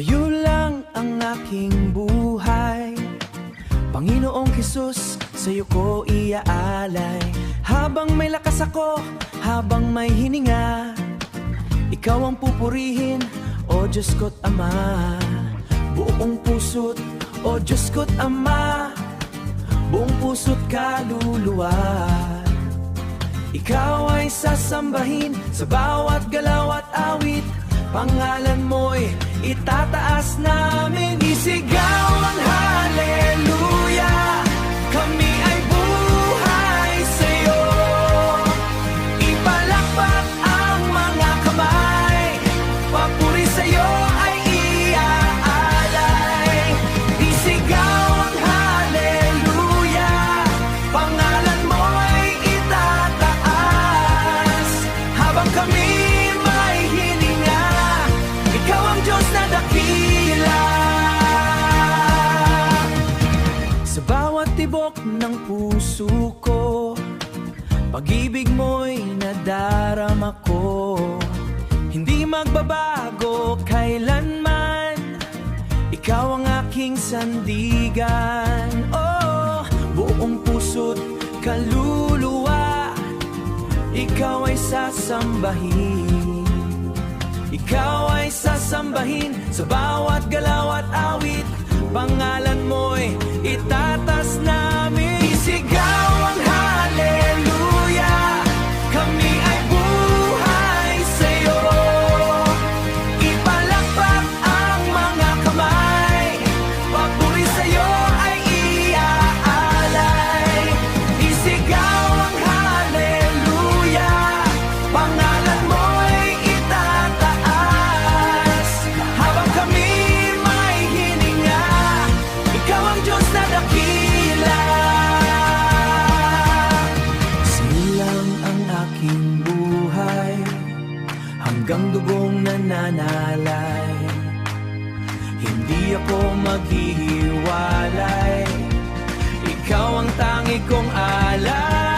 Sa'yo lang ang aking buhay, Panginoong Jesus, sa'yo ko iaalay. Habang may lakas ako, habang may hininga, ikaw ang pupurihin, o Diyos ko't Ama. Buong puso't, o Diyos ko't Ama, buong puso't kaluluwa. Ikaw ay sasambahin sa bawat galaw at awit. Pangalan mo'y itataas namin. Isigaw ang hallelujah. Kami ay buhay sa'yo. Ipalakpak ang mga kamay. Papuri sa'yo ay iaalay. Isigaw ang hallelujah. Pangalan mo'y itataas. Habang kami may hininga, ikaw ang Diyos na dakila. Sa bawat tibok ng puso ko, pag-ibig mo'y nadarama ko. Hindi magbabago kailanman, ikaw ang aking sandigan. Oh, buong puso't kaluluwa, ikaw ay sasambahin. Ikaw ay sasambahin sa bawat galaw at awit. Pangalan mo'y itatas namin. Isigaw ang hallelujah. Kami ay buhay sa'yo. Ipalakpak ang mga kamay. Papuri sa'yo ay iaalay. Isigaw ang hallelujah. Pangalan mo'y itataas. Habang kami may hininga, ikaw ang Diyos na dakila. Silang ang aking buhay, hanggang dugong nananalay. Hindi ako maghihiwalay, ikaw ang tangi kong alay.